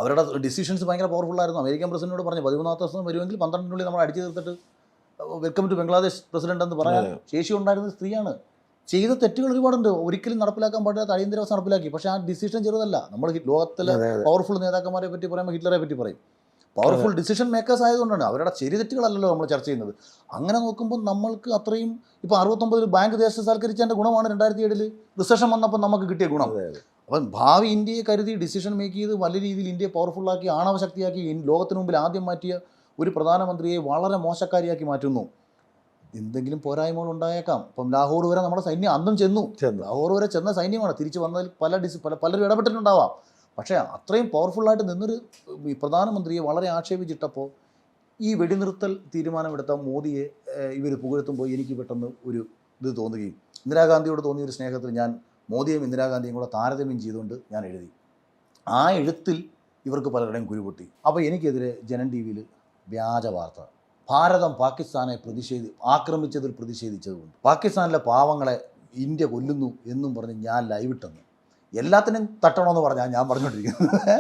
അവരുടെ ഡിസിഷൻസ് ഭയങ്കര പവർഫുള്ളായിരുന്നു. അമേരിക്കൻ പ്രസിഡന്റിനോട് പറഞ്ഞു 13ാമത്തെ ദിവസം വരുമെങ്കിൽ 12-നുള്ളിൽ നമ്മൾ അടിച്ചു തീർത്തിട്ട് വെൽക്കം ടു ബംഗ്ലാദേശ് പ്രസിഡന്റ് എന്ന് പറയാൻ ശേഷി ഉണ്ടായിരുന്ന സ്ത്രീയാണ്. ചെയ്ത തെറ്റുകൾ ഒരുപാടുണ്ട്. ഒരിക്കലും നടപ്പിലാക്കാൻ പാടില്ലാത്ത അടിയന്തരാവസ്ഥ നടപ്പിലാക്കി. പക്ഷേ ആ ഡിസിഷൻ ചെറുതല്ല. നമ്മൾ ലോകത്തിലെ പവർഫുൾ നേതാക്കന്മാരെ പറ്റി പറയുമ്പോൾ ഹിറ്റ്ലറെ പറ്റി പറയും. പവർഫുൾ ഡിസിഷൻ മേക്കേഴ്സ് ആയതുകൊണ്ടാണ്. അവരുടെ ശരി തെറ്റുകളല്ലല്ലോ നമ്മൾ ചർച്ച ചെയ്യുന്നത്. അങ്ങനെ നോക്കുമ്പോൾ നമ്മൾക്ക് അത്രയും ഇപ്പോൾ 69-ൽ ബാങ്ക് ദേശസാൽക്കരിച്ചതിൻ്റെ ഗുണമാണ് 2007-ൽ റിസഷൻ വന്നപ്പോൾ നമുക്ക് കിട്ടിയ ഗുണം. അപ്പം ഭാവി ഇന്ത്യയെ കരുതി ഡിസിഷൻ മേക്ക് ചെയ്ത് വലിയ രീതിയിൽ ഇന്ത്യയെ പവർഫുള്ളാക്കി ആണവശക്തിയാക്കി ലോകത്തിന് മുമ്പിൽ ആദ്യം മാറ്റിയ ഒരു പ്രധാനമന്ത്രിയെ വളരെ മോശക്കാരിയാക്കി മാറ്റുന്നു. എന്തെങ്കിലും പോരായ്മകൾ ഉണ്ടായേക്കാം. ഇപ്പം ലാഹോർ വരെ നമ്മുടെ സൈന്യം അന്നും ചെന്നു. ലാഹോർ വരെ ചെന്ന സൈന്യമാണ്. തിരിച്ചു വന്നതിൽ പലരും ഇടപെട്ടിട്ടുണ്ടാവാം. പക്ഷേ അത്രയും പവർഫുള്ളായിട്ട് നിന്നൊരു പ്രധാനമന്ത്രിയെ വളരെ ആക്ഷേപിച്ചിട്ടപ്പോൾ ഈ വെടിനിർത്തൽ തീരുമാനമെടുത്ത മോദിയെ ഇവർ പുകഴ്ത്തുമ്പോൾ എനിക്ക് പെട്ടെന്ന് ഒരു ഇത് തോന്നുകയും ഇന്ദിരാഗാന്ധിയോട് തോന്നിയൊരു സ്നേഹത്തിൽ ഞാൻ മോദിയും ഇന്ദിരാഗാന്ധിയും കൂടെ താരതമ്യം ചെയ്തുകൊണ്ട് ഞാൻ എഴുതി. ആ എഴുത്തിൽ ഇവർക്ക് പലരുടെയും കുരുപൊട്ടി. അപ്പോൾ എനിക്കെതിരെ ജനൻ ടി വിയിൽ വ്യാജ വാർത്ത, ഭാരതം പാകിസ്ഥാനെ ആക്രമിച്ചതിൽ പ്രതിഷേധിച്ചതുകൊണ്ട് പാകിസ്ഥാനിലെ പാവങ്ങളെ ഇന്ത്യ കൊല്ലുന്നു എന്നും പറഞ്ഞ് ഞാൻ ലൈവിട്ടെന്ന് എല്ലാത്തിനും തട്ടണമെന്ന് പറഞ്ഞാൽ ഞാൻ പറഞ്ഞുകൊണ്ടിരിക്കുന്നത്.